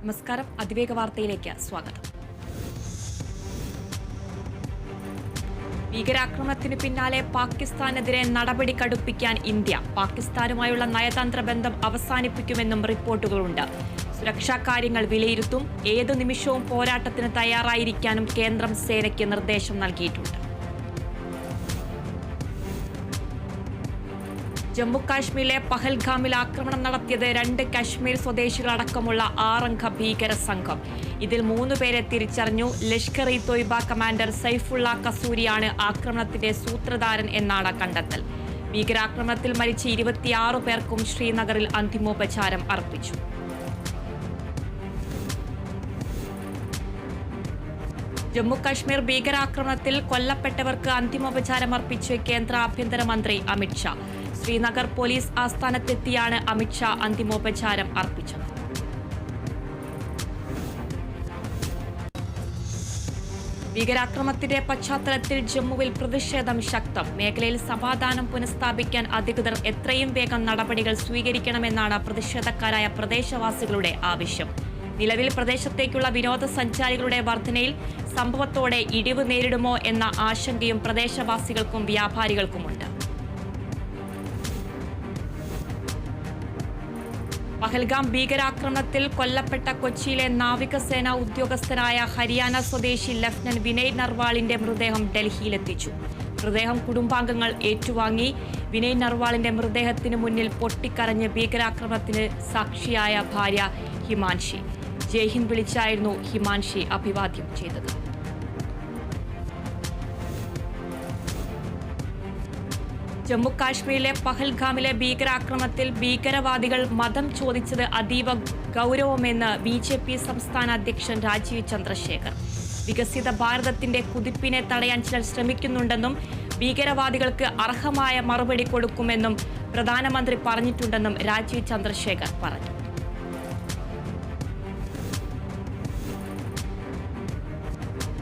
നമസ്കാരം. അതിവേഗ വാർത്തയിലേക്ക് സ്വാഗതം. ഭീകരാക്രമണത്തിനു പിന്നാലെ പാകിസ്ഥാനെതിരെ നടപടി കടുപ്പിക്കാൻ ഇന്ത്യ. പാകിസ്ഥാനുമായുള്ള നയതന്ത്ര ബന്ധം അവസാനിപ്പിക്കുമെന്നും റിപ്പോർട്ടുകളുണ്ട്. സുരക്ഷാ കാര്യങ്ങൾ വിലയിരുത്തും. ഏതു നിമിഷവും പോരാട്ടത്തിന് തയ്യാറായിരിക്കാനും കേന്ദ്രം സേനയ്ക്ക് നിർദ്ദേശം നൽകിയിട്ടുണ്ട്. ജമ്മു കാശ്മീരിലെ പഹൽഗാമിൽ ആക്രമണം നടത്തിയത് 2 കശ്മീർ സ്വദേശികളടക്കമുള്ള 6-അംഗ ഭീകര സംഘം. ഇതിൽ 3 പേരെ തിരിച്ചറിഞ്ഞു. ലഷ്കർ-ഇ-തോയ്ബ കമാൻഡർ സൈഫുള്ള കസൂരിയാണ് ആക്രമണത്തിന്റെ സൂത്രധാരൻ എന്നാണ് കണ്ടെത്തൽ. ഭീകരാക്രമണത്തിൽ മരിച്ച 26 പേർക്കും ശ്രീനഗറിൽ അന്തിമോപചാരം അർപ്പിച്ചു. ജമ്മു കാശ്മീർ ഭീകരാക്രമണത്തിൽ കൊല്ലപ്പെട്ടവർക്ക് അന്തിമോപചാരം അർപ്പിച്ച് കേന്ദ്ര ആഭ്യന്തരമന്ത്രി അമിത്ഷാ. ശ്രീനഗർ പോലീസ് ആസ്ഥാനത്തെത്തിയാണ് അമിത്ഷാ അന്തിമോപചാരം അർപ്പിച്ചത്. ഭീകരാക്രമണത്തിന്റെ പശ്ചാത്തലത്തിൽ ജമ്മുവിൽ പ്രതിഷേധം ശക്തം. മേഖലയിൽ സമാധാനം പുനഃസ്ഥാപിക്കാൻ അധികൃതർ എത്രയും വേഗം നടപടികൾ സ്വീകരിക്കണമെന്നാണ് പ്രതിഷേധക്കാരായ പ്രദേശവാസികളുടെ ആവശ്യം. നിലവിൽ പ്രദേശത്തേക്കുള്ള വിനോദസഞ്ചാരികളുടെ വർധനയിൽ സംഭവത്തോടെ ഇടിവ് നേരിടുമോ എന്ന ആശങ്കയും പ്രദേശവാസികൾക്കും വ്യാപാരികൾക്കുമുണ്ട്. പഹൽഗാം ഭീകരാക്രമണത്തിൽ കൊല്ലപ്പെട്ട കൊച്ചിയിലെ നാവികസേന ഉദ്യോഗസ്ഥനായ ഹരിയാന സ്വദേശി ലഫ്റ്റനന്റ് വിനയ് നർവാളിന്റെ മൃതദേഹം ഡൽഹിയിലെത്തിച്ചു. മൃതദേഹം കുടുംബാംഗങ്ങൾ ഏറ്റുവാങ്ങി. വിനയ് നർവാളിന്റെ മൃതദേഹത്തിന് മുന്നിൽ പൊട്ടിക്കരഞ്ഞ് ഭീകരാക്രമണത്തിന് സാക്ഷിയായ ഭാര്യ ഹിമാൻഷി. ജയ്ഹിന്ദ് വിളിച്ചായിരുന്നു ഹിമാൻഷി അഭിവാദ്യം ചെയ്തത്. ജമ്മു കാശ്മീരിലെ പഹൽഗാമിലെ ഭീകരാക്രമണത്തിൽ ഭീകരവാദികൾ മതം ചോദിച്ചത് അതീവ ഗൗരവമെന്ന് BJP സംസ്ഥാന അധ്യക്ഷൻ രാജീവ് ചന്ദ്രശേഖർ. വികസിത ഭാരതത്തിന്റെ കുതിപ്പിനെ തടയാൻ ചിലർ ശ്രമിക്കുന്നുണ്ടെന്നും ഭീകരവാദികൾക്ക് അർഹമായ മറുപടി കൊടുക്കുമെന്നും പ്രധാനമന്ത്രി പറഞ്ഞിട്ടുണ്ടെന്നും രാജീവ് ചന്ദ്രശേഖർ പറഞ്ഞു.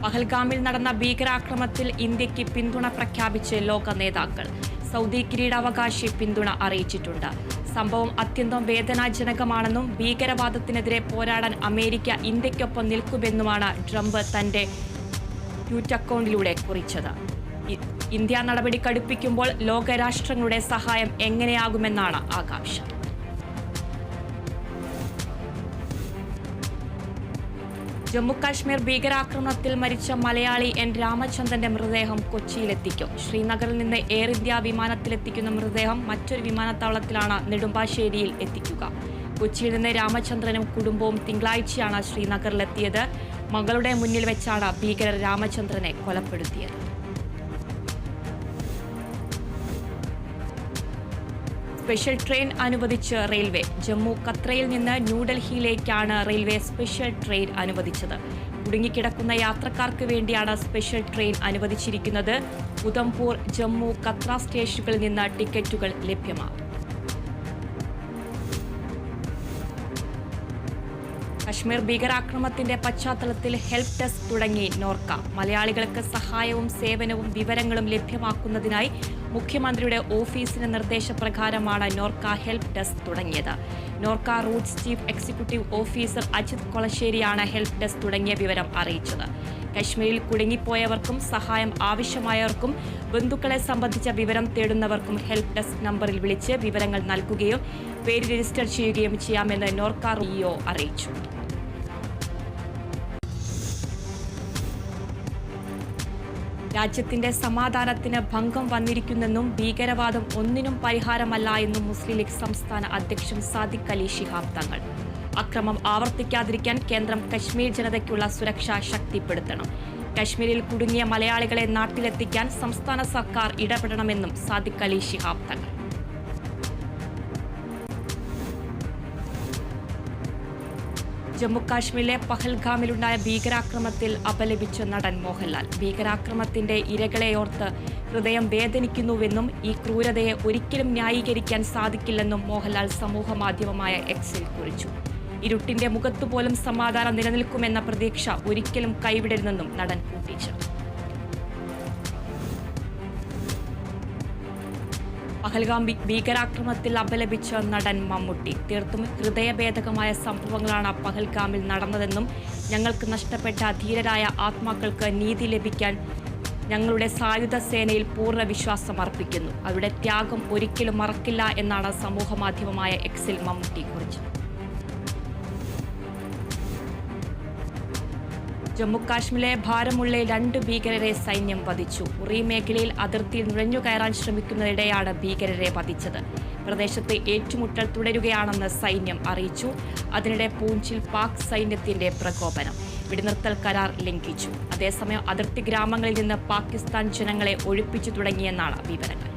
പഹൽഗാമിൽ നടന്ന ഭീകരാക്രമണത്തിൽ ഇന്ത്യക്ക് പിന്തുണ പ്രഖ്യാപിച്ച് ലോക നേതാക്കൾ. സൗദി കിരീടാവകാശി പിന്തുണ അറിയിച്ചിട്ടുണ്ട്. സംഭവം അത്യന്തം വേദനാജനകമാണെന്നും ഭീകരവാദത്തിനെതിരെ പോരാടാൻ അമേരിക്ക ഇന്ത്യക്കൊപ്പം നിൽക്കുമെന്നുമാണ് ട്രംപ് തന്റെ ട്വീറ്റ് അക്കൗണ്ടിലൂടെ കുറിച്ചത്. ഇന്ത്യ നടപടി കടുപ്പിക്കുമ്പോൾ ലോകരാഷ്ട്രങ്ങളുടെ സഹായം എങ്ങനെയാകുമെന്നാണ് ആകാംക്ഷ. ജമ്മുകാശ്മീർ ഭീകരാക്രമണത്തിൽ മരിച്ച മലയാളി N രാമചന്ദ്രന്റെ മൃതദേഹം കൊച്ചിയിലെത്തിക്കും. ശ്രീനഗറിൽ നിന്ന് എയർ ഇന്ത്യ വിമാനത്തിലെത്തിക്കുന്ന മൃതദേഹം മറ്റൊരു വിമാനത്താവളത്തിലാണ് നെടുമ്പാശ്ശേരിയിൽ എത്തിക്കുക. കൊച്ചിയിൽ നിന്ന് രാമചന്ദ്രനും കുടുംബവും തിങ്കളാഴ്ചയാണ് ശ്രീനഗറിലെത്തിയത്. മകളുടെ മുന്നിൽ വെച്ചാണ് ഭീകരർ രാമചന്ദ്രനെ കൊലപ്പെടുത്തിയത്. സ്പെഷ്യൽ ട്രെയിൻ അനുവദിച്ച് റെയിൽവേ. ജമ്മു കത്രയിൽ നിന്ന് ന്യൂഡൽഹിയിലേക്കാണ് റെയിൽവേ സ്പെഷ്യൽ ട്രെയിൻ അനുവദിച്ചത്. കുടുങ്ങിക്കിടക്കുന്ന യാത്രക്കാർക്ക് വേണ്ടിയാണ് സ്പെഷ്യൽ ട്രെയിൻ അനുവദിച്ചിരിക്കുന്നത്. ഉധംപൂർ, ജമ്മു, കത്ര സ്റ്റേഷനുകളിൽ നിന്ന് ടിക്കറ്റുകൾ ലഭ്യമാകും. കശ്മീർ ഭീകരാക്രമണത്തിന്റെ പശ്ചാത്തലത്തിൽ ഹെൽപ്പ് ഡെസ്ക് തുടങ്ങി നോർക്ക. മലയാളികൾക്ക് സഹായവും സേവനവും വിവരങ്ങളും ലഭ്യമാക്കുന്നതിനായി മുഖ്യമന്ത്രിയുടെ ഓഫീസിന്റെ നിർദ്ദേശപ്രകാരമാണ് നോർക്ക ഹെൽപ്പ് ഡെസ്ക് തുടങ്ങിയത്. Norka Roots chief executive officer Ajith കൊളശ്ശേരിയാണ് ഹെൽപ്പ് ഡെസ്ക് തുടങ്ങിയ വിവരം അറിയിച്ചത്. കശ്മീരിൽ കുടുങ്ങിപ്പോയവർക്കും സഹായം ആവശ്യമായവർക്കും ബന്ധുക്കളെ സംബന്ധിച്ച വിവരം തേടുന്നവർക്കും ഹെൽപ്പ് ഡെസ്ക് നമ്പറിൽ വിളിച്ച് വിവരങ്ങൾ നൽകുകയും പേര് രജിസ്റ്റർ ചെയ്യുകയും ചെയ്യാമെന്ന് നോർക്ക CEO അറിയിച്ചു. രാജ്യത്തിന്റെ സമാധാനത്തിന് ഭംഗം വന്നിരിക്കുന്നെന്നും ഭീകരവാദം ഒന്നിനും പരിഹാരമല്ല എന്നും മുസ്ലിം ലീഗ് സംസ്ഥാന അധ്യക്ഷൻ സാദിഖ് അലി ശിഹാബ് തങ്ങൾ. അക്രമം ആവർത്തിക്കാതിരിക്കാൻ കേന്ദ്രം കശ്മീർ ജനതയ്ക്കുള്ള സുരക്ഷ ശക്തിപ്പെടുത്തണം. കശ്മീരിൽ കുടുങ്ങിയ മലയാളികളെ നാട്ടിലെത്തിക്കാൻ സംസ്ഥാന സർക്കാർ ഇടപെടണമെന്നും സാദിഖ് അലി ശിഹാബ് തങ്ങൾ. ജമ്മുകാശ്മീരിലെ പഹൽഗാമിലുണ്ടായ ഭീകരാക്രമണത്തിൽ അപലപിച്ച നടൻ മോഹൻലാൽ. ഭീകരാക്രമണത്തിന്റെ ഇരകളെയോർത്ത് ഹൃദയം വേദനിക്കുന്നുവെന്നും ഈ ക്രൂരതയെ ഒരിക്കലും ന്യായീകരിക്കാൻ സാധിക്കില്ലെന്നും മോഹൻലാൽ സമൂഹമാധ്യമമായ എക്സിൽ കുറിച്ചു. ഇരുട്ടിന്റെ മുഖത്തുപോലും സമാധാനം നിലനിൽക്കുമെന്ന പ്രതീക്ഷ ഒരിക്കലും കൈവിടരുതെന്നും നടൻ കൂട്ടിച്ചേർത്തു. പഹൽഗാം ഭീകരാക്രമണത്തിൽ അപലപിച്ച നടൻ മമ്മൂട്ടി. തീർത്തും ഹൃദയഭേദകമായ സംഭവങ്ങളാണ് പഹൽഗാമിൽ നടന്നതെന്നും ഞങ്ങൾക്ക് നഷ്ടപ്പെട്ട ധീരരായ ആത്മാക്കൾക്ക് നീതി ലഭിക്കാൻ ഞങ്ങളുടെ സായുധ സേനയിൽ പൂർണ്ണ വിശ്വാസം അർപ്പിക്കുന്നു. അവരുടെ ത്യാഗം ഒരിക്കലും മറക്കില്ല എന്നാണ് സമൂഹമാധ്യമമായ എക്സിൽ മമ്മൂട്ടി കുറിച്ചത്. ജമ്മുകാശ്മീരിലെ ബാരമുള്ളയിൽ 2 ഭീകരരെ സൈന്യം വധിച്ചു. ഉറി മേഖലയിൽ അതിർത്തിയിൽ നുഴഞ്ഞുകയറാൻ ശ്രമിക്കുന്നതിനിടെയാണ് ഭീകരരെ വധിച്ചത്. പ്രദേശത്ത് ഏറ്റുമുട്ടൽ തുടരുകയാണെന്ന് സൈന്യം അറിയിച്ചു. അതിനിടെ പൂഞ്ചിൽ പാക് സൈന്യത്തിന്റെ പ്രകോപനം. വെടിനിർത്തൽ കരാർ ലംഘിച്ചു. അതേസമയം അതിർത്തി ഗ്രാമങ്ങളിൽ നിന്ന് പാകിസ്ഥാൻ ജനങ്ങളെ ഒഴിപ്പിച്ചു തുടങ്ങിയെന്നാണ് വിവരങ്ങൾ.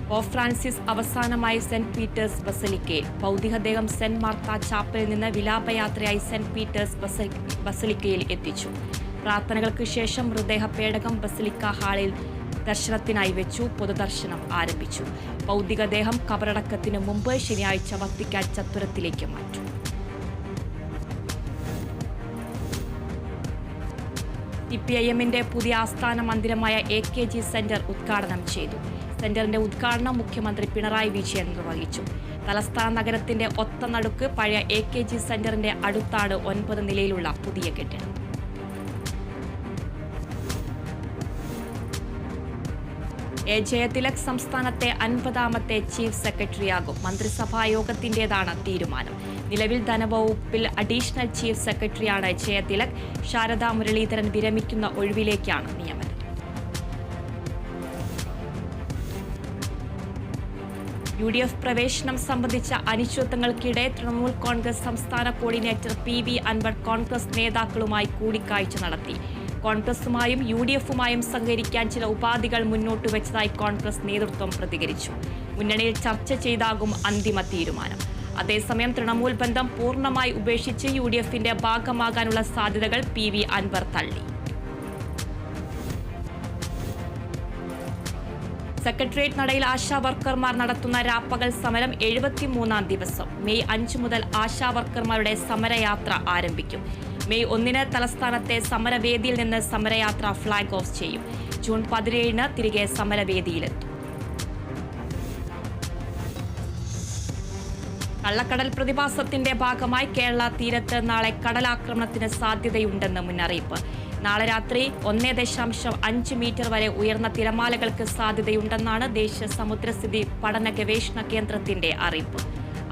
പോപ്പ് ഫ്രാൻസിസ് അവസാനമായി സെന്റ് പീറ്റേഴ്സ് ബസലിക്കയിൽ. ഭൗതികദേഹം സെന്റ് മാർത്ത ചാപ്പലിൽ നിന്ന് വിലാപയാത്രയായി സെന്റ് പീറ്റേഴ്സ് ബസലിക്കയിൽ എത്തിച്ചു. പ്രാർത്ഥനകൾക്ക് ശേഷം മൃതദേഹ പേടകം ബസലിക്ക ഹാളിൽ ദർശനത്തിനായി വെച്ചു. പൊതുദർശനം ആരംഭിച്ചു. ഭൗതികദേഹം കബറടക്കത്തിന് മുമ്പ് ശനിയാഴ്ച വത്തിക്കാൻ ചത്തുരത്തിലേക്ക് മാറ്റും. CPIM-ന്റെ പുതിയ ആസ്ഥാന മന്ദിരമായ AKG സെന്റർ ഉദ്ഘാടനം ചെയ്തു. സെന്ററിന്റെ ഉദ്ഘാടനം മുഖ്യമന്ത്രി പിണറായി വിജയൻ നിർവഹിച്ചു. തലസ്ഥാന നഗരത്തിന്റെ ഒത്ത നടുക്ക് പഴയ AKG സെന്ററിന്റെ അടുത്താണ് 9 നിലയിലുള്ള പുതിയ കെട്ടിടം. ജയതിലക് സംസ്ഥാനത്തെ 50ാമത്തെ ചീഫ് സെക്രട്ടറിയാകും. മന്ത്രിസഭാ യോഗത്തിന്റേതാണ് തീരുമാനം. നിലവിൽ ധനവകുപ്പിൽ അഡീഷണൽ ചീഫ് സെക്രട്ടറിയാണ് ജയതിലക്. ശാരദാ മുരളീധരൻ വിരമിക്കുന്ന ഒഴിവിലേക്കാണ് നിയമനം. UDF പ്രവേശനം സംബന്ധിച്ച അനിശ്ചിതത്വങ്ങൾക്കിടെ തൃണമൂൽ കോൺഗ്രസ് സംസ്ഥാന കോർഡിനേറ്റർ PV അൻവർ കോൺഗ്രസ് നേതാക്കളുമായി കൂടിക്കാഴ്ച നടത്തി. കോൺഗ്രസുമായും UDF-ഉമായും സഹകരിക്കാൻ ചില ഉപാധികൾ മുന്നോട്ട് വെച്ചതായി കോൺഗ്രസ് നേതൃത്വം പ്രതികരിച്ചു. മുന്നണിയിൽ ചർച്ച ചെയ്താകും അന്തിമ തീരുമാനം. അതേസമയം തൃണമൂൽ ബന്ധം പൂർണ്ണമായി ഉപേക്ഷിച്ച് UDF-ന്റെ ഭാഗമാകാനുള്ള സാധ്യതകൾ PV അൻവർ തള്ളി. സെക്രട്ടേറിയറ്റ് നടയിൽ ആശാ വർക്കർമാർ നടത്തുന്ന രാപ്പകൽ സമരം 73ാം ദിവസം. മെയ് 5 മുതൽ ആശാ വർക്കർമാരുടെ സമരയാത്ര ആരംഭിക്കും. മെയ് 1-ന് തലസ്ഥാനത്തെ സമരവേദിയിൽ നിന്ന് സമരയാത്ര ഫ്ളാഗ് ഓഫ് ചെയ്യും. ജൂൺ 17-ന് തിരികെ സമരവേദിയിലെത്തും. കള്ളക്കടൽ പ്രതിഭാസത്തിന്റെ ഭാഗമായി കേരള തീരത്ത് നാളെ കടലാക്രമണത്തിന് സാധ്യതയുണ്ടെന്ന് മുന്നറിയിപ്പ്. നാളെ രാത്രി 1.5 മീറ്റർ വരെ ഉയർന്ന തിരമാലകൾക്ക് സാധ്യതയുണ്ടെന്നാണ് ദേശീയ സമുദ്രസ്ഥിതി പഠന ഗവേഷണ കേന്ദ്രത്തിന്റെ അറിയിപ്പ്.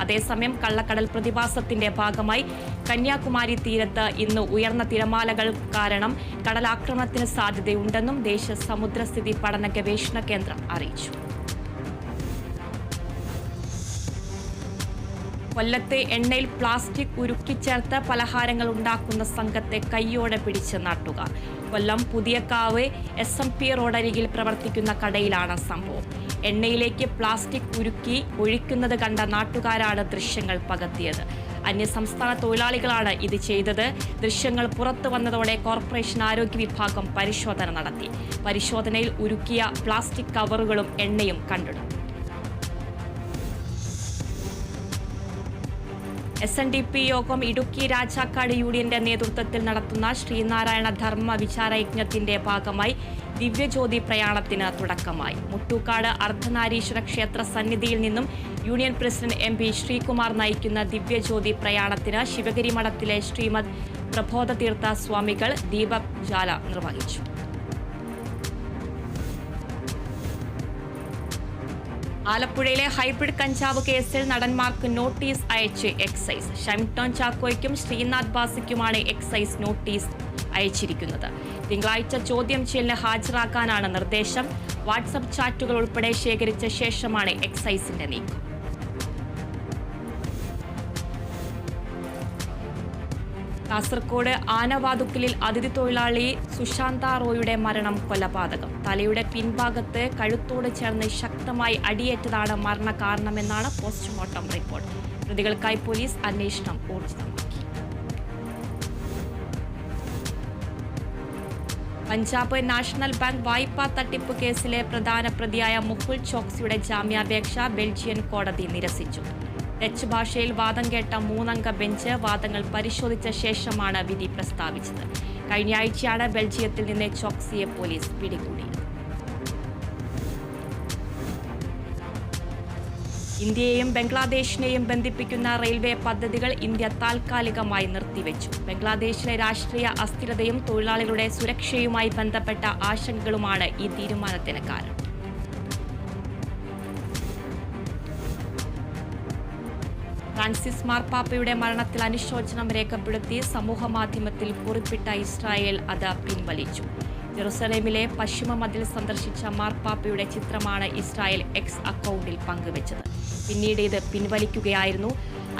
അതേസമയം കള്ളക്കടൽ പ്രതിഭാസത്തിന്റെ ഭാഗമായി കന്യാകുമാരി തീരത്ത് ഇന്ന് ഉയർന്ന തിരമാലകൾ കാരണം കടലാക്രമണത്തിന് സാധ്യതയുണ്ടെന്നും ദേശീയ സമുദ്രസ്ഥിതി പഠന ഗവേഷണ കേന്ദ്രം അറിയിച്ചു. കൊല്ലത്തെ എണ്ണയിൽ പ്ലാസ്റ്റിക് ഉരുക്കിച്ചേർത്ത് പലഹാരങ്ങൾ ഉണ്ടാക്കുന്ന സംഘത്തെ കയ്യോടെ പിടിച്ച് നാട്ടുകാർ. കൊല്ലം പുതിയക്കാവ് SMP റോഡരികിൽ പ്രവർത്തിക്കുന്ന കടയിലാണ് സംഭവം. എണ്ണയിലേക്ക് പ്ലാസ്റ്റിക് ഉരുക്കി ഒഴിക്കുന്നത് കണ്ട നാട്ടുകാരാണ് ദൃശ്യങ്ങൾ പകർത്തിയത്. അന്യസംസ്ഥാന തൊഴിലാളികളാണ് ഇത് ചെയ്തത്. ദൃശ്യങ്ങൾ പുറത്തു വന്നതോടെ കോർപ്പറേഷൻ ആരോഗ്യ വിഭാഗം പരിശോധന നടത്തി. പരിശോധനയിൽ ഉരുക്കിയ പ്ലാസ്റ്റിക് കവറുകളും എണ്ണയും കണ്ടെടുത്തു. SNDP യോഗം ഇടുക്കി രാജാക്കാട് യൂണിയന്റെ നേതൃത്വത്തിൽ നടത്തുന്ന ശ്രീനാരായണ ധർമ്മ വിചാരയജ്ഞത്തിന്റെ ഭാഗമായി ദിവ്യജ്യോതി പ്രയാണത്തിന് തുടക്കമായി. മുട്ടൂക്കാട് അർദ്ധനാരീശ്വര ക്ഷേത്ര സന്നിധിയിൽ നിന്നും യൂണിയൻ പ്രസിഡന്റ് MP ശ്രീകുമാർ നയിക്കുന്ന ദിവ്യജ്യോതി പ്രയാണത്തിന് ശിവഗിരി മഠത്തിലെ ശ്രീമദ് പ്രബോധതീർത്ഥ സ്വാമികൾ ദീപജ്വാല നിർവഹിച്ചു. ആലപ്പുഴയിലെ ഹൈബ്രിഡ് കഞ്ചാവ് കേസിൽ നടന്മാർക്ക് നോട്ടീസ് അയച്ച് എക്സൈസ്. ഷൈംടോൺ ചാക്കോയ്ക്കും ശ്രീനാഥ് ബാസിക്കുമാണ് എക്സൈസ് നോട്ടീസ് അയച്ചിരിക്കുന്നത്. തിങ്കളാഴ്ച ചോദ്യം ചെയ്യലിന് ഹാജരാക്കാനാണ് നിർദ്ദേശം. വാട്സപ്പ് ചാറ്റുകൾ ഉൾപ്പെടെ ശേഖരിച്ച ശേഷമാണ് എക്സൈസിന്റെ നീക്കം. കാസർകോട് ആനവാതുക്കലിൽ അതിഥി തൊഴിലാളി സുശാന്ത റോയുടെ മരണം കൊലപാതകം. തലയുടെ പിൻഭാഗത്ത് കഴുത്തോട് ചേർന്ന് ശക്തമായി അടിയേറ്റതാണ് മരണകാരണമെന്നാണ് പോസ്റ്റ്മോർട്ടം റിപ്പോർട്ട്. പ്രതികൾക്കായി പോലീസ് അന്വേഷണം ഊർജിതമാക്കി. പഞ്ചാബ് നാഷണൽ ബാങ്ക് വായ്പാ തട്ടിപ്പ് കേസിലെ പ്രധാന പ്രതിയായ മുകുൾ ചോക്സിയുടെ ജാമ്യാപേക്ഷ ബെൽജിയൻ കോടതി നിരസിച്ചു. ഡച്ച് ഭാഷയിൽ വാദം കേട്ട 3-അംഗ ബെഞ്ച് വാദങ്ങൾ പരിശോധിച്ച ശേഷമാണ് വിധി പ്രസ്താവിച്ചത്. കഴിഞ്ഞയാഴ്ചയാണ് ബെൽജിയത്തിൽ നിന്ന് ചോക്സിയെ പോലീസ് പിടികൂടിയത്. ഇന്ത്യയെയും ബംഗ്ലാദേശിനെയും ബന്ധിപ്പിക്കുന്ന റെയിൽവേ പദ്ധതികൾ ഇന്ത്യ താൽക്കാലികമായി നിർത്തിവെച്ചു. ബംഗ്ലാദേശിലെ രാഷ്ട്രീയ അസ്ഥിരതയും തൊഴിലാളികളുടെ സുരക്ഷയുമായി ബന്ധപ്പെട്ട ആശങ്കകളുമാണ് ഈ തീരുമാനത്തിന് കാരണം. ഫ്രാൻസിസ് മാർപ്പാപ്പയുടെ മരണത്തിൽ അനുശോചനം രേഖപ്പെടുത്തി സമൂഹമാധ്യമത്തിൽ കുറിപ്പിട്ട ഇസ്രായേൽ അത് പിൻവലിച്ചു. ജെറുസലേമിലെ പശ്ചിമ മതിൽ സന്ദർശിച്ച മാർപ്പാപ്പയുടെ ചിത്രമാണ് ഇസ്രായേൽ എക്സ് അക്കൗണ്ടിൽ പങ്കുവച്ചത്. പിന്നീട് ഇത് പിൻവലിക്കുകയായിരുന്നു.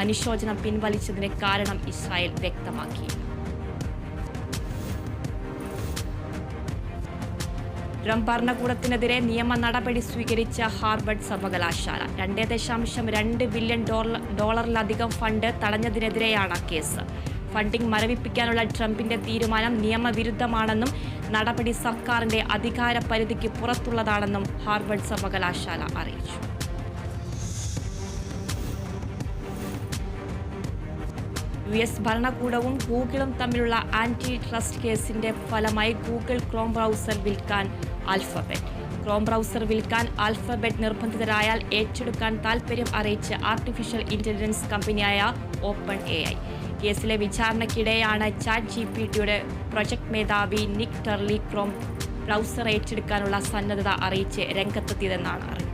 അനുശോചനം പിൻവലിച്ചതിന് കാരണം ഇസ്രായേൽ വ്യക്തമാക്കി. ട്രംപ് ഭരണകൂടത്തിനെതിരെ നിയമ നടപടി സ്വീകരിച്ച ഹാർവർഡ് സർവകലാശാല. $2.2 ബില്യൺ ഡോളറിലധികം ഫണ്ട് തടഞ്ഞതിനെതിരെയാണ് കേസ്. ഫണ്ടിംഗ് മരവിപ്പിക്കാനുള്ള ട്രംപിന്റെ തീരുമാനം നിയമവിരുദ്ധമാണെന്നും നടപടി സർക്കാരിന്റെ അധികാര പരിധിക്ക് പുറത്തുള്ളതാണെന്നും ഹാർവർഡ് സർവകലാശാല അറിയിച്ചു. US ഭരണകൂടവും ഗൂഗിളും തമ്മിലുള്ള ആന്റി ട്രസ്റ്റ് കേസിന്റെ ഫലമായി ഗൂഗിൾ ക്രോം ബ്രൗസർ വിൽക്കാൻ ആൽഫബെറ്റ്. ക്രോം ബ്രൗസർ വിൽക്കാൻ ആൽഫബെറ്റ് നിർബന്ധിതരായാൽ ഏറ്റെടുക്കാൻ താൽപര്യം അറിയിച്ച് ആർട്ടിഫിഷ്യൽ ഇന്റലിജൻസ് കമ്പനിയായ ഓപ്പൺ AI. കേസിലെ വിചാരണയ്ക്കിടെയാണ് ChatGPTയുടെ പ്രൊജക്ട് മേധാവി നിക് ടർലി ക്രോം ബ്രൗസർ ഏറ്റെടുക്കാനുള്ള സന്നദ്ധത അറിയിച്ച് രംഗത്തെത്തിയതെന്നാണ് അറിയുന്നത്.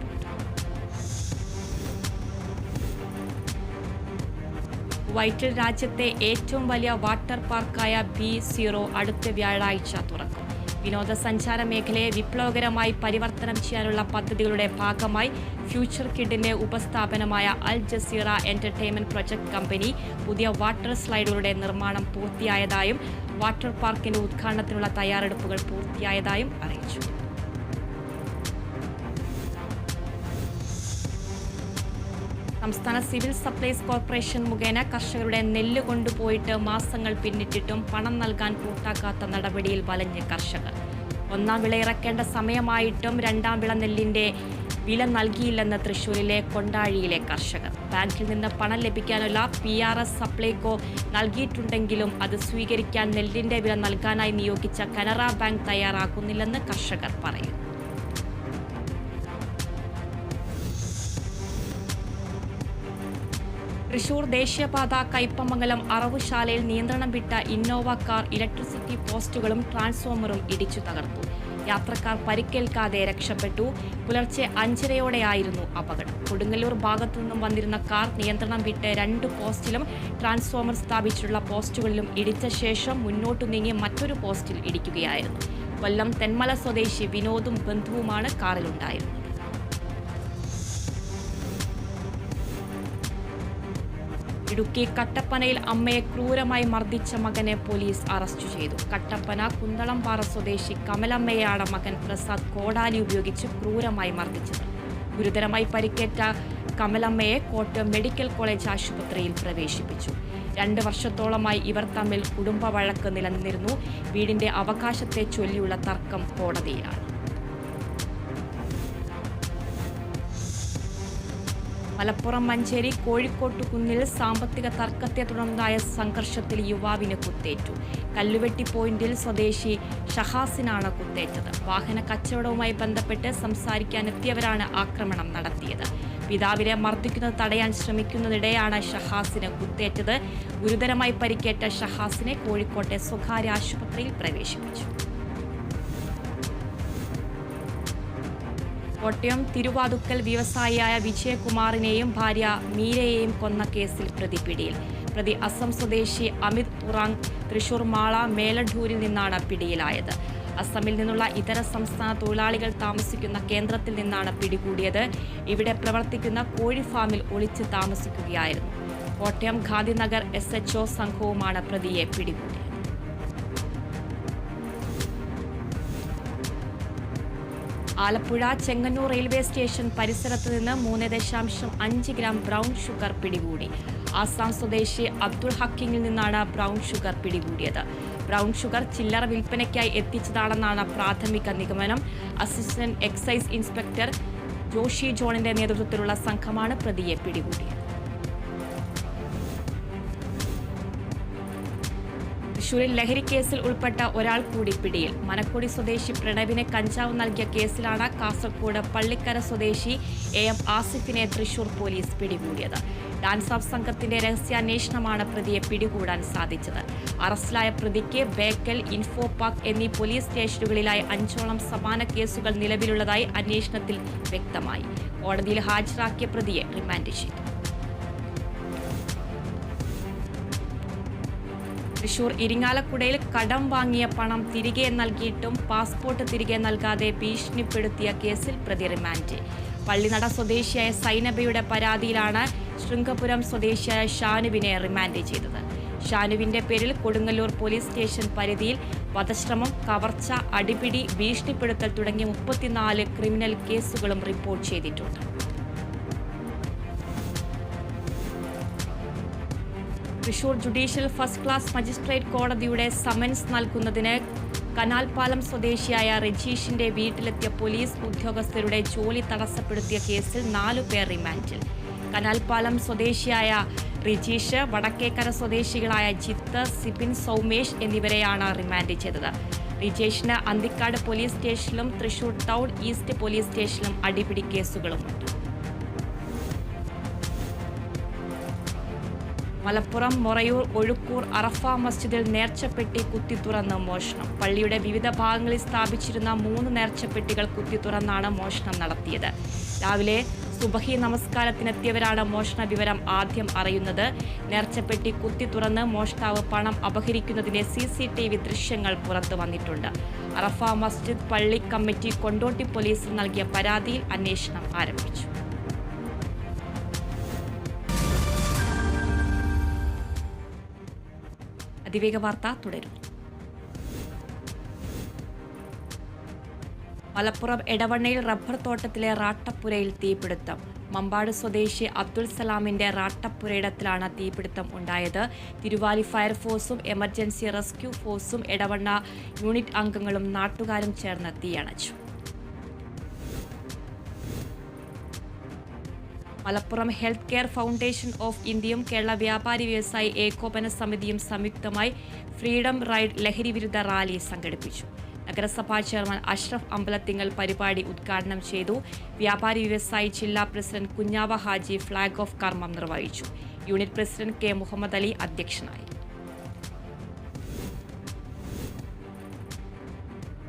കുവൈറ്റിൽ രാജ്യത്തെ ഏറ്റവും വലിയ വാട്ടർ പാർക്കായ B0 അടുത്ത വ്യാഴാഴ്ച തുറക്കും. വിനോദസഞ്ചാര മേഖലയെ വിപ്ലവകരമായി പരിവർത്തനം ചെയ്യാനുള്ള പദ്ധതികളുടെ ഭാഗമായി ഫ്യൂച്ചർ കിഡിന്റെ ഉപസ്ഥാപനമായ Al Jazeera entertainment project company പുതിയ വാട്ടർ സ്ലൈഡുകളുടെ നിർമ്മാണം പൂർത്തിയായതായും വാട്ടർ പാർക്കിന്റെ ഉദ്ഘാടനത്തിനുള്ള തയ്യാറെടുപ്പുകൾ പൂർത്തിയായതായും അറിയിച്ചു. സംസ്ഥാന സിവിൽ സപ്ലൈസ് കോർപ്പറേഷൻ മുഖേന കർഷകരുടെ നെല്ല് കൊണ്ടുപോയിട്ട് മാസങ്ങൾ പിന്നിട്ടിട്ടും പണം നൽകാൻ കൂട്ടാക്കാത്ത നടപടിയിൽ വലഞ്ഞ് കർഷകർ. ഒന്നാം വിള ഇറക്കേണ്ട സമയമായിട്ടും രണ്ടാം വിള നെല്ലിന്റെ വില നൽകിയില്ലെന്ന് തൃശൂരിലെ കൊണ്ടാഴിയിലെ കർഷകർ. ബാങ്കിൽ നിന്ന് പണം ലഭിക്കാനുള്ള PRS സപ്ലൈകോ നൽകിയിട്ടുണ്ടെങ്കിലും അത് സ്വീകരിക്കാൻ നെല്ലിന്റെ വില നൽകാനായി നിയോഗിച്ച കനറ ബാങ്ക് തയ്യാറാക്കുന്നില്ലെന്ന് കർഷകർ പറയുന്നു. തൃശൂർ ദേശീയപാത കയ്പമംഗലം അറവുശാലയിൽ നിയന്ത്രണം വിട്ട ഇന്നോവ കാർ ഇലക്ട്രിസിറ്റി പോസ്റ്റുകളും ട്രാൻസ്ഫോമറും ഇടിച്ചു തകർത്തു. യാത്രക്കാർ പരിക്കേൽക്കാതെ രക്ഷപ്പെട്ടു. പുലർച്ചെ 5:30 അപകടം. കൊടുങ്ങല്ലൂർ ഭാഗത്തുനിന്നും വന്നിരുന്ന കാർ നിയന്ത്രണം വിട്ട് 2 പോസ്റ്റിലും ട്രാൻസ്ഫോമർ സ്ഥാപിച്ചിട്ടുള്ള പോസ്റ്റുകളിലും ഇടിച്ച ശേഷം മുന്നോട്ടു നീങ്ങി മറ്റൊരു പോസ്റ്റിൽ ഇടിക്കുകയായിരുന്നു. കൊല്ലം തെന്മല സ്വദേശി വിനോദും ബന്ധുവുമാണ് കാറിലുണ്ടായിരുന്നത്. ഇടുക്കി കട്ടപ്പനയിൽ അമ്മയെ ക്രൂരമായി മർദ്ദിച്ച മകനെ പോലീസ് അറസ്റ്റ് ചെയ്തു. കട്ടപ്പന കുന്തളംപാറ സ്വദേശി കമലമ്മയെയാണ് മകൻ പ്രസാദ് കോടാലി ഉപയോഗിച്ച് ക്രൂരമായി മർദ്ദിച്ചത്. ഗുരുതരമായി പരിക്കേറ്റ കമലമ്മയെ കോട്ടയം മെഡിക്കൽ കോളേജ് ആശുപത്രിയിൽ പ്രവേശിപ്പിച്ചു. 2 വർഷത്തോളമായി ഇവർ തമ്മിൽ കുടുംബ വഴക്ക് നിലനിന്നിരുന്നു. വീടിന്റെ അവകാശത്തെ ചൊല്ലിയുള്ള തർക്കം കോടതിയിലാണ്. മലപ്പുറം മഞ്ചേരി കോഴിക്കോട്ടുകുന്നിൽ സാമ്പത്തിക തർക്കത്തെ തുടർന്നുണ്ടായ സംഘർഷത്തിൽ യുവാവിന് കുത്തേറ്റു. കല്ലുവെട്ടി പോയിന്റിൽ സ്വദേശി ഷഹാസിനാണ് കുത്തേറ്റത്. വാഹന കച്ചവടവുമായി ബന്ധപ്പെട്ട് സംസാരിക്കാനെത്തിയവരാണ് ആക്രമണം നടത്തിയത്. പിതാവിനെ മർദ്ദിക്കുന്നത് തടയാൻ ശ്രമിക്കുന്നതിനിടെയാണ് ഷഹാസിന് കുത്തേറ്റത്. ഗുരുതരമായി പരിക്കേറ്റ ഷഹാസിനെ കോഴിക്കോട്ടെ സ്വകാര്യ ആശുപത്രിയിൽ പ്രവേശിപ്പിച്ചു. കോട്ടയം തിരുവാതുക്കൽ വ്യവസായിയായ വിജയകുമാറിനെയും ഭാര്യ മീരയെയും കൊന്ന കേസിൽ പ്രതി പിടിയിൽ. പ്രതി അസം സ്വദേശി അമിത് ഉറാങ് തൃശൂർ മാള മേലഡൂരിൽ നിന്നാണ് പിടിയിലായത്. അസമിൽ നിന്നുള്ള ഇതര സംസ്ഥാന തൊഴിലാളികൾ താമസിക്കുന്ന കേന്ദ്രത്തിൽ നിന്നാണ് പിടികൂടിയത്. ഇവിടെ പ്രവർത്തിക്കുന്ന കോഴി ഫാമിൽ ഒളിച്ച് താമസിക്കുകയായിരുന്നു. കോട്ടയം ഗാന്ധിനഗർ SHO സംഘവുമാണ് പ്രതിയെ പിടികൂടിയത്. ആലപ്പുഴ ചെങ്ങന്നൂർ റെയിൽവേ സ്റ്റേഷൻ പരിസരത്ത് നിന്ന് 3.5 ഗ്രാം ബ്രൗൺ ഷുഗർ പിടികൂടി. ആസാം സ്വദേശി അബ്ദുൾ ഹക്കീമിൽ നിന്നാണ് ബ്രൗൺ ഷുഗർ പിടികൂടിയത്. ബ്രൗൺ ഷുഗർ ചില്ലറ വിൽപ്പനയ്ക്കായി എത്തിച്ചതാണെന്നാണ് പ്രാഥമിക നിഗമനം. അസിസ്റ്റന്റ് എക്സൈസ് ഇൻസ്പെക്ടർ ജോഷി ജോണിന്റെ നേതൃത്വത്തിലുള്ള സംഘമാണ് പ്രതിയെ പിടികൂടിയത്. തൃശൂരിൽ ലഹരിക്കേസിൽ ഉൾപ്പെട്ട ഒരാൾ കൂടി പിടിയിൽ. മനക്കൊടി സ്വദേശി പ്രണവിന് കഞ്ചാവ് നൽകിയ കേസിലാണ് കാസർഗോഡ് പള്ളിക്കര സ്വദേശി AM ആസിഫിനെ തൃശൂർ പോലീസ് പിടികൂടിയത്. ഡാൻസ് ഓഫ് സംഘത്തിന്റെ രഹസ്യാന്വേഷണമാണ് പ്രതിയെ പിടികൂടാൻ സാധിച്ചത്. അറസ്റ്റിലായ പ്രതിക്ക് ബേക്കൽ, ഇൻഫോ പാർക്ക് എന്നീ പോലീസ് സ്റ്റേഷനുകളിലായി 5ഓളം സമാന കേസുകൾ നിലവിലുള്ളതായി അന്വേഷണത്തിൽ വ്യക്തമായി. കോടതിയിൽ ഹാജരാക്കിയ പ്രതിയെ റിമാൻഡ് ചെയ്തു. തൃശൂർ ഇരിങ്ങാലക്കുടയിൽ കടം വാങ്ങിയ പണം തിരികെ നൽകിയിട്ടും പാസ്പോർട്ട് തിരികെ നൽകാതെ ഭീഷണിപ്പെടുത്തിയ കേസിൽ പ്രതി റിമാൻഡ്. പള്ളിനട സ്വദേശിയായ സൈനബയുടെ പരാതിയിലാണ് ശൃംഗപുരം സ്വദേശിയായ ഷാനുവിനെ റിമാൻഡ് ചെയ്തത്. ഷാനുവിന്റെ പേരിൽ കൊടുങ്ങല്ലൂർ പോലീസ് സ്റ്റേഷൻ പരിധിയിൽ വധശ്രമം, കവർച്ച, അടിപിടി, ഭീഷണിപ്പെടുത്തൽ തുടങ്ങിയ 34 ക്രിമിനൽ കേസുകളും റിപ്പോർട്ട് ചെയ്തിട്ടുണ്ട്. Thrissur judicial first class magistrate കോടതിയുടെ സമൻസ് നൽകുന്നതിന് കനാൽപ്പാലം സ്വദേശിയായ രജീഷിന്റെ വീട്ടിലെത്തിയ പോലീസ് ഉദ്യോഗസ്ഥരുടെ ജോലി തടസ്സപ്പെടുത്തിയ കേസിൽ 4 പേർ റിമാൻഡിൽ. കനാൽപ്പാലം സ്വദേശിയായ രജീഷ്, വടക്കേക്കര സ്വദേശികളായ ജിത്ത്, സിബിൻ, സൗമേഷ് എന്നിവരെയാണ് റിമാൻഡ് ചെയ്തത്. രജീഷിന് അന്തിക്കാട് പോലീസ് സ്റ്റേഷനിലും തൃശൂർ ടൗൺ ഈസ്റ്റ് പോലീസ് സ്റ്റേഷനിലും അടിപിടി കേസുകളുമുണ്ട്. മലപ്പുറം മൊറയൂർ ഒഴുക്കൂർ അറഫ മസ്ജിദിൽ നേർച്ചപ്പെട്ടി കുത്തിത്തുറന്ന് മോഷണം. പള്ളിയുടെ വിവിധ ഭാഗങ്ങളിൽ സ്ഥാപിച്ചിരുന്ന 3 നേർച്ചപ്പെട്ടികൾ കുത്തിത്തുറന്നാണ് മോഷണം നടത്തിയത്. രാവിലെ സുബഹി നമസ്കാരത്തിനെത്തിയവരാണ് മോഷണ വിവരം ആദ്യം അറിയുന്നത്. നേർച്ചപ്പെട്ടി കുത്തിത്തുറന്ന് മോഷ്ടാവ് പണം അപഹരിക്കുന്നതിന്റെ CCTV ദൃശ്യങ്ങൾ പുറത്തു വന്നിട്ടുണ്ട്. അറഫ മസ്ജിദ് പള്ളി കമ്മിറ്റി കൊണ്ടോട്ടി പോലീസിൽ നൽകിയ പരാതിയിൽ അന്വേഷണം ആരംഭിച്ചു. അതിവേഗ വാർത്ത തുടരും. മലപ്പുറം എടവണ്ണയിൽ റബ്ബർ തോട്ടത്തിലെ റാട്ടപ്പുരയിൽ തീപിടുത്തം. മമ്പാട് സ്വദേശി അബ്ദുൽ സലാമിന്റെ റാട്ടപ്പുരയിടത്തിലാണ് തീപിടുത്തം ഉണ്ടായത്. തിരുവാലി ഫയർഫോഴ്സും എമർജൻസി റെസ്ക്യൂ ഫോഴ്സും എടവണ്ണ യൂണിറ്റ് അംഗങ്ങളും നാട്ടുകാരും ചേർന്ന് തീയണച്ചു. Malappuram health care foundation of ഇന്ത്യയും കേരള വ്യാപാരി വ്യവസായി ഏകോപന സമിതിയും സംയുക്തമായി ഫ്രീഡം റൈഡ് ലഹരി വിരുദ്ധ റാലി സംഘടിപ്പിച്ചു. നഗരസഭാ ചെയർമാൻ അഷ്റഫ് അമ്പലത്തിങ്ങൽ പരിപാടി ഉദ്ഘാടനം ചെയ്തു. വ്യാപാരി വ്യവസായി ജില്ലാ president Kunjava Haji flag off കർമ്മം നിർവഹിച്ചു. Unit president K Muhammad Ali അധ്യക്ഷനായി.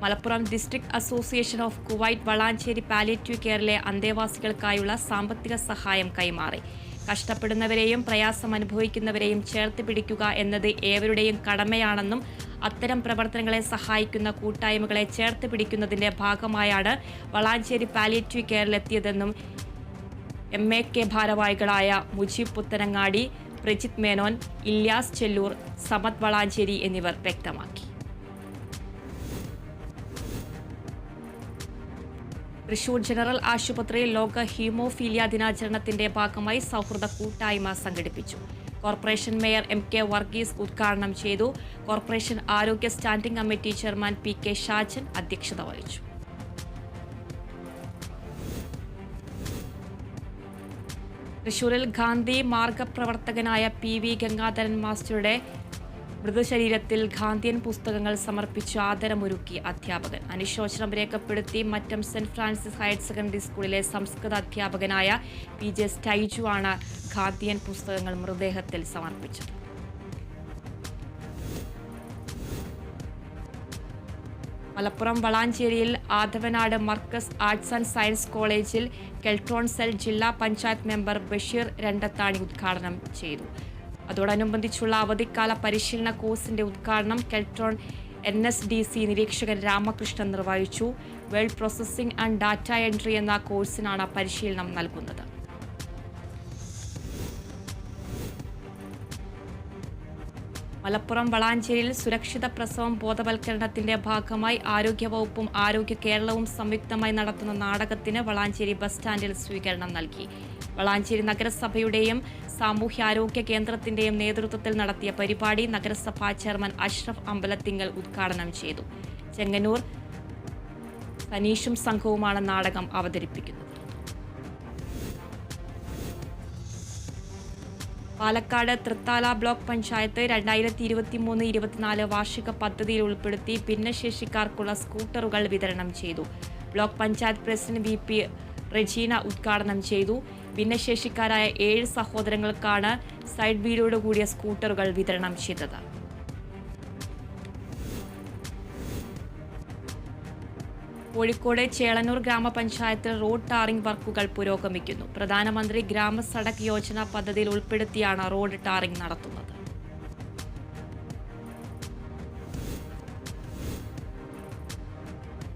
Malappuram district association of Kuwait Valanchery palliative കെയറിലെ അന്തേവാസികൾക്കായുള്ള സാമ്പത്തിക സഹായം കൈമാറി. കഷ്ടപ്പെടുന്നവരെയും പ്രയാസം അനുഭവിക്കുന്നവരെയും ചേർത്ത് പിടിക്കുക എന്നത് ഏവരുടെയും കടമയാണെന്നും അത്തരം പ്രവർത്തനങ്ങളെ സഹായിക്കുന്ന കൂട്ടായ്മകളെ ചേർത്ത് പിടിക്കുന്നതിന്റെ ഭാഗമായാണ് വളാഞ്ചേരി പാലിയേറ്റീവ് കെയറിലെത്തിയതെന്നും MAK ഭാരവാഹികളായ മുജീബ് പുത്തനങ്ങാടി, പ്രജിത് മേനോൻ, ഇല്യാസ് ചെല്ലൂർ, സമത് വളാഞ്ചേരി എന്നിവർ വ്യക്തമാക്കി. തൃശൂർ ജനറൽ ആശുപത്രിയിൽ ലോക ഹീമോഫീലിയ ദിനാചരണത്തിന്റെ ഭാഗമായി സൗഹൃദ കൂട്ടായ്മ സംഘടിപ്പിച്ചു. കോർപ്പറേഷൻ മേയർ MK വർഗീസ് ഉദ്ഘാടനം ചെയ്തു. കോർപ്പറേഷൻ ആരോഗ്യ standing committee chairman PK Shajan അധ്യക്ഷത വഹിച്ചു. തൃശൂരിൽ ഗാന്ധി മാർഗപ്രവർത്തകനായ PV ഗംഗാധരൻ മാസ്റ്ററുടെ മൃതശരീരത്തിൽ ഗാന്ധിയൻ പുസ്തകങ്ങൾ സമർപ്പിച്ച് ആദരമൊരുക്കി അധ്യാപകൻ. അനുശോചനം രേഖപ്പെടുത്തി Mattom saint Francis higher secondary സ്കൂളിലെ സംസ്കൃത അധ്യാപകനായ PJ സ്റ്റൈജു ആണ് ഗാന്ധിയൻ പുസ്തകങ്ങൾ മൃതദേഹത്തിൽ സമർപ്പിച്ചത്. മലപ്പുറം വളാഞ്ചേരിയിൽ Athavanad Markaz arts and science കോളേജിൽ കെൽട്രോൺ സെൽ ജില്ലാ പഞ്ചായത്ത് മെമ്പർ ബഷീർ രണ്ടത്താണി ഉദ്ഘാടനം ചെയ്തു. അതോടനുബന്ധിച്ചുള്ള അവധിക്കാല പരിശീലന കോഴ്സിന്റെ ഉദ്ഘാടനം കെൽട്രോൺ NSDC നിരീക്ഷകൻ രാമകൃഷ്ണൻ നിർവഹിച്ചു. World processing and data entry എന്ന കോഴ്സിനാണ് പരിശീലനം നൽകുന്നത്. മലപ്പുറം വളാഞ്ചേരിയിൽ സുരക്ഷിത പ്രസവം ബോധവൽക്കരണത്തിന്റെ ഭാഗമായി ആരോഗ്യവകുപ്പും ആരോഗ്യ കേരളവും സംയുക്തമായി നടത്തുന്ന നാടകത്തിന് വളാഞ്ചേരി ബസ് സ്റ്റാൻഡിൽ സ്വീകരണം നൽകി. വളാഞ്ചേരി നഗരസഭയുടെയും സാമൂഹ്യാരോഗ്യ കേന്ദ്രത്തിന്റെയും നേതൃത്വത്തിൽ നടത്തിയ പരിപാടി നഗരസഭാ ചെയർമാൻ അഷ്റഫ് അമ്പലത്തിങ്ങൽ ഉദ്ഘാടനം ചെയ്തു. ചെങ്ങന്നൂർ സനീഷും സംഘവുമാണ് നാടകം അവതരിപ്പിക്കുന്നത്. പാലക്കാട് തൃത്താല ബ്ലോക്ക് പഞ്ചായത്ത് 2023-24 വാർഷിക പദ്ധതിയിൽ ഉൾപ്പെടുത്തി ഭിന്നശേഷിക്കാർക്കുള്ള സ്കൂട്ടറുകൾ വിതരണം ചെയ്തു. Block panchayat president VP Regina ഉദ്ഘാടനം ചെയ്തു. ഭിന്നശേഷിക്കാരായ 7 സഹോദരങ്ങൾക്കാണ് സൈഡ് വീലോട് കൂടിയ സ്കൂട്ടറുകൾ വിതരണം ചെയ്തത്. കോഴിക്കോട് ചേളന്നൂർ ഗ്രാമപഞ്ചായത്തിൽ റോഡ് ടാറിംഗ് വർക്കുകൾ പുരോഗമിക്കുന്നു. പ്രധാനമന്ത്രി ഗ്രാമ സഡക് യോജന പദ്ധതിയിൽ ഉൾപ്പെടുത്തിയാണ് റോഡ് ടാറിംഗ് നടത്തുന്നത്.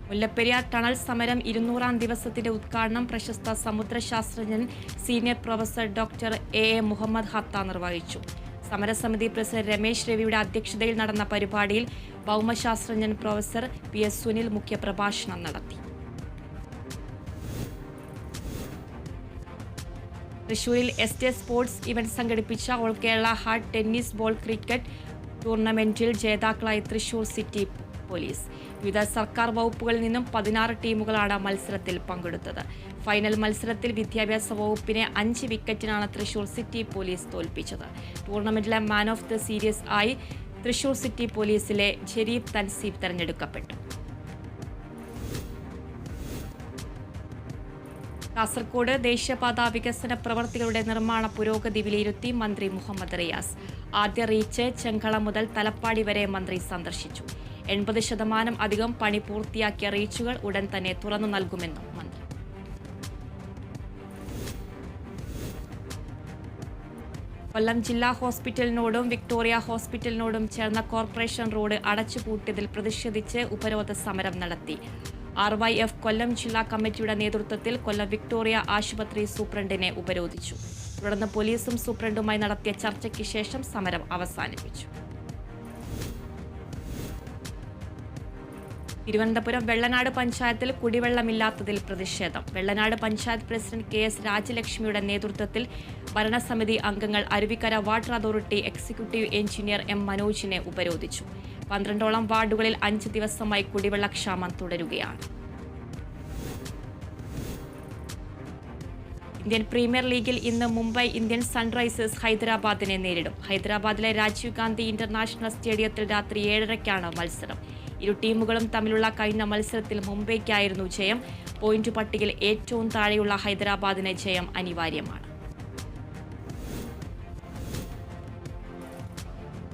മുല്ലപ്പെരിയാർ ടണൽ സമരം 200-ാം ദിവസത്തിന്റെ ഉദ്ഘാടനം പ്രശസ്ത സമുദ്രശാസ്ത്രജ്ഞൻ senior professor doctor A Muhammad Hatha നിർവഹിച്ചു. സമരസമിതി പ്രസിഡന്റ് രമേശ് രവിയുടെ അധ്യക്ഷതയിൽ നടന്ന പരിപാടിയിൽ ഭൗമശാസ്ത്രജ്ഞൻ പ്രൊഫസർ PS സുനിൽ മുഖ്യപ്രഭാഷണം നടത്തി. തൃശൂരിൽ എസ്റ്റേറ്റ് സ്പോർട്സ് ഇവന്റ് സംഘടിപ്പിച്ച all Kerala hard tennis ball cricket ടൂർണമെന്റിൽ ജേതാക്കളായി തൃശൂർ സിറ്റി പോലീസ്. വിവിധ സർക്കാർ വകുപ്പുകളിൽ നിന്നും 16 ടീമുകളാണ് മത്സരത്തിൽ പങ്കെടുത്തത്. ഫൈനൽ മത്സരത്തിൽ വിദ്യാഭ്യാസ വകുപ്പിനെ 5 വിക്കറ്റിനാണ് തൃശൂർ സിറ്റി പോലീസ് തോൽപ്പിച്ചത്. ടൂർണമെന്റിലെ മാൻ ഓഫ് ദ സീരീസ് ആയി തൃശൂർ സിറ്റി പോലീസിലെ ജരീബ് തൻസീബ് തെരഞ്ഞെടുക്കപ്പെട്ടു. കാസർഗോഡ് ദേശീയപാത വികസന പ്രവർത്തികളുടെ നിർമ്മാണ പുരോഗതി വിലയിരുത്തി മന്ത്രി മുഹമ്മദ് റിയാസ്. ആദ്യ റീച്ച് ചെങ്കള മുതൽ തലപ്പാടി വരെ മന്ത്രി സന്ദർശിച്ചു. 80% അധികം പണി പൂർത്തിയാക്കിയ റീച്ചുകൾ ഉടൻ തന്നെ തുറന്നു നൽകുമെന്നും മന്ത്രി. കൊല്ലം ജില്ലാ ഹോസ്പിറ്റലിനോടും വിക്ടോറിയ ഹോസ്പിറ്റലിനോടും ചേർന്ന കോർപ്പറേഷൻ റോഡ് അടച്ചുപൂട്ടിയതിൽ പ്രതിഷേധിച്ച് ഉപരോധ സമരം നടത്തി. RYF കൊല്ലം ജില്ലാ കമ്മിറ്റിയുടെ നേതൃത്വത്തിൽ കൊല്ലം വിക്ടോറിയ ആശുപത്രി സൂപ്രണ്ടിനെ ഉപരോധിച്ചു. തുടർന്ന് പോലീസും സൂപ്രണ്ടുമായി നടത്തിയ ചർച്ചയ്ക്ക് ശേഷം സമരം അവസാനിപ്പിച്ചു. തിരുവനന്തപുരം വെള്ളനാട് പഞ്ചായത്തിൽ കുടിവെള്ളമില്ലാത്തതിൽ പ്രതിഷേധം. വെള്ളനാട് പഞ്ചായത്ത് പ്രസിഡന്റ് KS രാജലക്ഷ്മിയുടെ നേതൃത്വത്തിൽ ഭരണസമിതി അംഗങ്ങൾ Aruvikkara water authority executive engineer M മനോജിനെ ഉപരോധിച്ചു. 12ഓളം വാർഡുകളിൽ 5 ദിവസമായി കുടിവെള്ളക്ഷാമം തുടരുകയാണ്. ഇന്ത്യൻ പ്രീമിയർ ലീഗിൽ ഇന്ന് മുംബൈ ഇന്ത്യൻസ് സൺറൈസേഴ്സ് ഹൈദരാബാദിനെ നേരിടും. ഹൈദരാബാദിലെ രാജീവ് ഗാന്ധി ഇന്റർനാഷണൽ സ്റ്റേഡിയത്തിൽ രാത്രി 7:30-ക്കാണ് മത്സരം. ഇരു ടീമുകളും തമ്മിലുള്ള കഴിഞ്ഞ മത്സരത്തിൽ മുംബൈക്കായിരുന്നു ജയം. പോയിന്റ് പട്ടികയിൽ ഏറ്റവും താഴെയുള്ള ഹൈദരാബാദിന് ജയം അനിവാര്യമാണ്.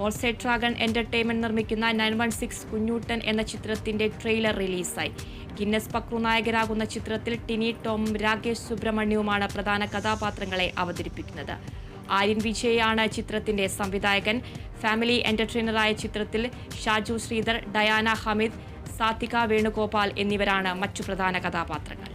ഓൾസെ ഡ്രാഗൺ എന്റർടൈൻമെന്റ് നിർമ്മിക്കുന്ന 916 കുഞ്ഞൂട്ടൻ എന്ന ചിത്രത്തിന്റെ ട്രെയിലർ റിലീസായി. ഗിന്നസ് പക്രു നായകരാകുന്ന ചിത്രത്തിൽ ടിനി ടോമും രാകേഷ് സുബ്രഹ്മണ്യവുമാണ് പ്രധാന കഥാപാത്രങ്ങളെ അവതരിപ്പിക്കുന്നത്. ആര്യൻ വിജയാണ് ചിത്രത്തിന്റെ സംവിധായകൻ. ഫാമിലി എന്റർടൈനറായ ചിത്രത്തിൽ ഷാജു ശ്രീധർ, ഡയാന ഹമീദ്, സാത്വിക വേണുഗോപാൽ എന്നിവരാണ് മറ്റു പ്രധാന കഥാപാത്രങ്ങൾ.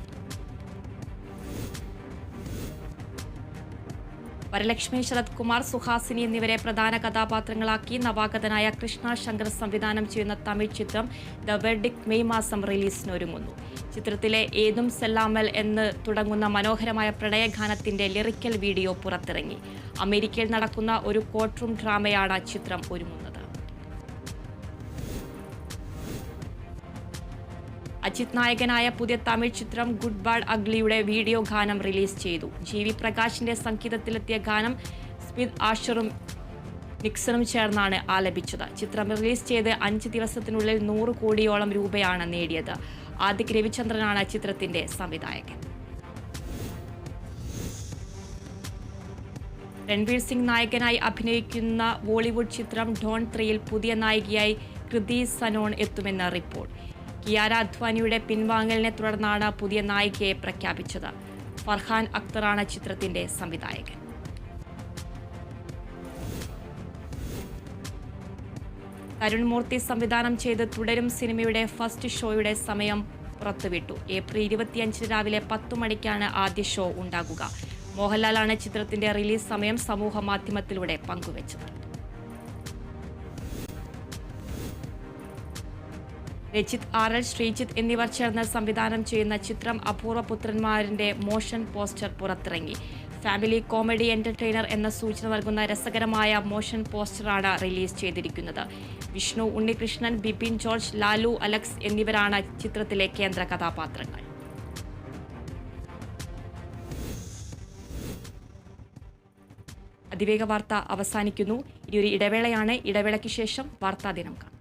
വരലക്ഷ്മി, ശരത് കുമാർ, സുഹാസിനി എന്നിവരെ പ്രധാന കഥാപാത്രങ്ങളാക്കി നവാഗതനായ കൃഷ്ണ ശങ്കർ സംവിധാനം ചെയ്യുന്ന തമിഴ് ചിത്രം ദ വെർഡിക്ട് മെയ് മാസം റിലീസിനൊരുങ്ങുന്നു. ചിത്രത്തിലെ ഏതും സെല്ലാമൽ എന്ന് തുടങ്ങുന്ന മനോഹരമായ പ്രണയഗാനത്തിന്റെ ലിറിക്കൽ വീഡിയോ പുറത്തിറങ്ങി. അമേരിക്കയിൽ നടക്കുന്ന ഒരു കോർട്ട് റൂം ഡ്രാമയാണ് ചിത്രം ഒരുങ്ങുന്നത്. അജിത് നായകനായ പുതിയ തമിഴ് ചിത്രം ഗുഡ് ബാഡ് അഗ്ലിയുടെ വീഡിയോ ഗാനം റിലീസ് ചെയ്തു. GV പ്രകാശിന്റെ സംഗീതത്തിലെത്തിയ ഗാനം സ്മിത് ആഷറും നിക്സണും ചേർന്നാണ് ആലപിച്ചത്. ചിത്രം റിലീസ് ചെയ്ത് 5 ദിവസത്തിനുള്ളിൽ 100 കോടിയോളം രൂപയാണ് നേടിയത്. ആദിക് രവിചന്ദ്രനാണ് ചിത്രത്തിന്റെ സംവിധായകൻ. രൺവീർ സിംഗ് നായകനായി അഭിനയിക്കുന്ന ബോളിവുഡ് ചിത്രം ഡോൺ 3-ൽ പുതിയ നായികയായി കൃതി സനോൺ എത്തുമെന്ന് റിപ്പോർട്ട്. കിയാര അദ്വാനിയുടെ പിൻവാങ്ങലിനെ തുടർന്നാണ് പുതിയ നായികയെ പ്രഖ്യാപിച്ചത്. ഫർഹാൻ അക്തറാണ് ചിത്രത്തിന്റെ സംവിധായകൻ. തരുൺ മൂർത്തി സംവിധാനം ചെയ്ത് തുടരും സിനിമയുടെ ഫസ്റ്റ് ഷോയുടെ സമയം പുറത്തുവിട്ടു. ഏപ്രിൽ 25 രാവിലെ 10 മണിക്കാണ് ആദ്യ ഷോ ഉണ്ടാകുക. മോഹൻലാലാണ് ചിത്രത്തിന്റെ റിലീസ് സമയം സമൂഹ മാധ്യമത്തിലൂടെ പങ്കുവച്ചത്. രജിത് RL, ശ്രീജിത്ത് എന്നിവർ ചേർന്ന് സംവിധാനം ചെയ്യുന്ന ചിത്രം അപൂർവ പുത്രന്മാരിന്റെ മോഷൻ പോസ്റ്റർ പുറത്തിറങ്ങി. ഫാമിലി കോമഡി എന്റർടൈനർ എന്ന സൂചന നൽകുന്ന രസകരമായ മോഷൻ പോസ്റ്ററാണ് റിലീസ് ചെയ്തിരിക്കുന്നത്. വിഷ്ണു ഉണ്ണികൃഷ്ണൻ, ബിപിൻ ജോർജ്, ലാലു അലക്സ് എന്നിവരാണ് ചിത്രത്തിലെ കേന്ദ്ര കഥാപാത്രങ്ങൾ. അതിവേഗ വാർത്ത അവസാനിക്കുന്നു. ഇനിയൊരു ഇടവേളയാണ്. ഇടവേളയ്ക്ക് ശേഷം വാർത്താദിനം കാണാം.